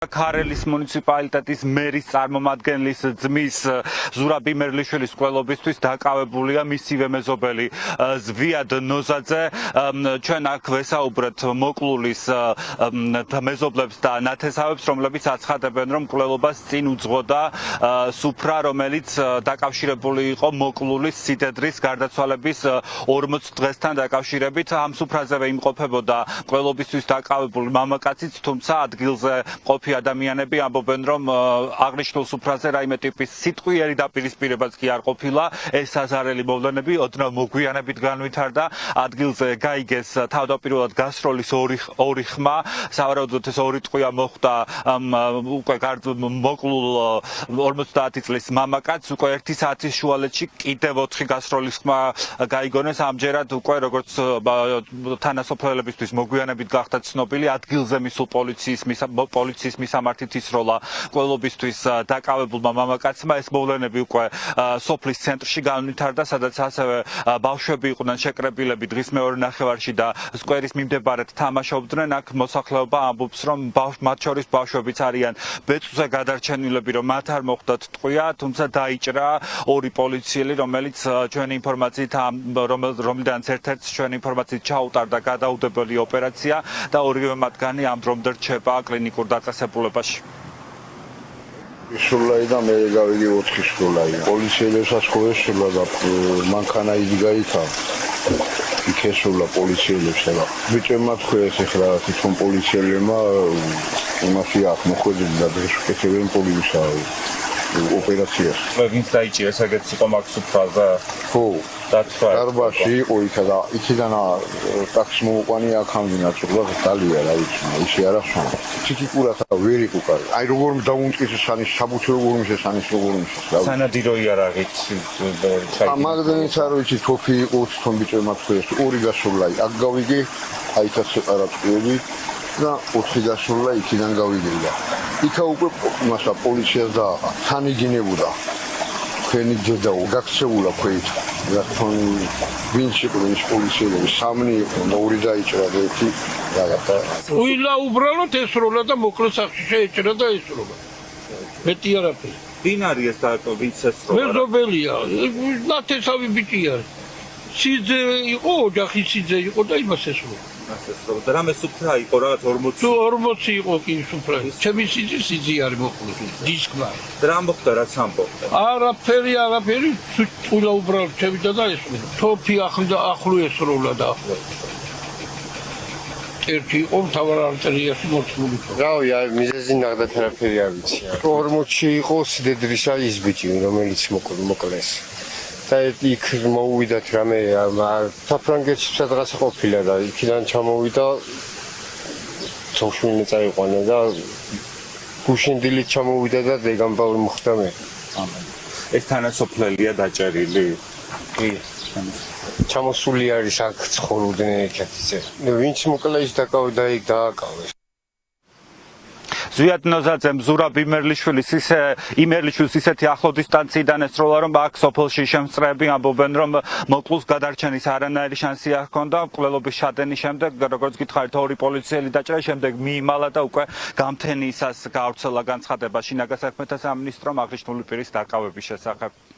ქარელის მუნიციპალიტეტის მერის წარმომადგენლის ძმის ზურაბ იმერლიშვილის მკვლელობისთვის დაკავებულია მისივე მეზობელი ზვიად ნოზაძე. ჩვენ აქ ვესაუბრეთ მოკლულის მეზობლებს და ნათესავებს, რომლებიც აცხადებენ, რომ მკვლელობას წინ უძღოდა სუფრა, რომელიც დაკავშირებული იყო მოკლულის სიდედრის გარდაცვალების 40 დღესთან დაკავშირებით. ამ სუფრაზევე იმყოფებოდა მკვლელობისთვის დაკავებული მამაკაციც, თუმცა ადგილზე მყოფი ადამიანები ამბობენ, რომ აღნიშნულ სუფრაზე რაიმე ტიპის სიტყვიერი დაპირისპირებაც კი არ ყოფილა. ეს საზარელი მოვლენები ოდნავ მოგვიანებით განვითარდა. ადგილზე გაიგეს თავდაპირველად გასროლის ორი ხმა. სავარაუდოდ ეს ორი ტყვია მოხვდა უკვე მოკლულ 50 წლის მამაკაცს. უკვე 1 საათის შუალედში კიდევ 4 გასროლის ხმა გაიგონეს. ამჯერად უკვე როგორც თანასოფლელებისთვის მოგვიანებით გახდა ცნობილი, ადგილზე მისულ პოლიციის მისამართით ისროლა მკვლელობისთვის დაკავებულმა მამაკაცმა. ეს მოვლენები უკვე სოფლის ცენტრში განვითარდა, სადაც ასევე ბავშვები იყვნენ შეკრებილები დღის მეორე ნახევარში და სკვერის მიმდებარედ თამაშობდნენ. აქ მოსახლეობა ამბობს, რომ მათ შორის ბავშვებიც არიან ბეწვზე გადარჩენილები, რომ მათ არ მოხვდათ ტყვია, თუმცა დაიჭრა ორი პოლიციელი, რომელიც ჩვენი ინფორმაციით რომლიდანაც ერთ-ერთს ჩვენი ინფორმაციით ჩაუტარდა გადაუდებელი ოპერაცია და ორივე მათგანი ამ დრომდე რჩება კლინიკურ დაწესებულებაში. ისროლაი და მე გავიდი 4 სროლაი. პოლიციელებსაც ხო ესროლა და მანქანა იგი გაიცა. იქ ესროლა პოლიციელებს და ბიჭებმა თქვეს ეხლა თვითონ პოლიციელებმა იმაში აქ მოხვედრილი და დღეს უკეთებენ პოლიცია ოპერაციას. ვინც დაიჭირეს ეგეც იყო მაგ სუფრაზე? ხო. დარბაზში იყო იქა და იქიდან ტაქსი მოუყვანია აქამდე წურვა დალია რა ვიცი ისე არ ახსნა ციკიკურად ვერ იყო კარი აი როგორ დაუნტკიცე სანის საბუთი როგორ მისესანის როგორ მისეს სანადირო იარაღით ამაგდენიც არ ვიცი თოფი იყო თვითონ ბიჭებმა თქვეს ორი გასროლა აქ გავიგე აი თაც ეყარაწყები და 4 გასროლა იქიდან გავიგე და იქა უკვე მასა პოლიციას და თანიგინებოდა თქვენი დედაო გაქცეულა ქვით რატომ ვინც იყო ის პოლიციელები სამნი იყო ორი დაიჭრა და ერთი რაღაცა უილა უბრალოდ ესროლა და მოკლე სახში შეეჭრა და ესროლა მეტი არაფერი ვინ არის ეს და ვინც ესროლა მეზობელია ნათესავი ბიჭი არის სიძე იყო ოჯახის სიძე იყო და იმას ესროლა და რამე სუფრა იყო რაღაც 40 იყო კი სუფრა ჩემი სიძე არის მოკლე დისკმა და რა მოხდა რაც ამბობდა არაფერი წულა უბრალოდ შევიდა და ესროლა თოფი ახლო ესროლა და ერთი იყო მთავარ არტერიაში მოცმული რავი აი მიზეზი ნახდათ არაფერი არ ვიცი 40-ში იყო სიდედრისა ის ბიჭი რომელიც მოკლეს და იქ მოვიდათ რამე საფრანგეთში სადღაც ყოფილა და იქიდან ჩამოვიდა ცოცხლინე წაიყვანა და გუშინდილით ჩამოვიდა და დეგამბავი მოხდა მე ეს თანასოფლელია დაჭერილი კი ჩამოსული არის აქ ცხოვრობდნენ ერთადზე ვინც მოკლა ის დაკავდა იქ დააკავეს ზვიად ნოზაძემ ზურაბ იმერლიშვილის ისეთი ახლო დისტანციიდან ესროლა, რომ აქ სოფელში შემსწრეები ამბობენ, რომ მოკლულს გადარჩენის არანაირი შანსი არ ჰქონდა. მკვლელობის შადენის შემდეგ, როგორც გითხარით, ორი პოლიციელი დაჭრა, შემდეგ მიიმალა და უკვე გამთენიისას გავრცელა განცხადება შინაგან საქმეთა სამინისტრომ აღნიშნული პირის დაკავების შესახებ.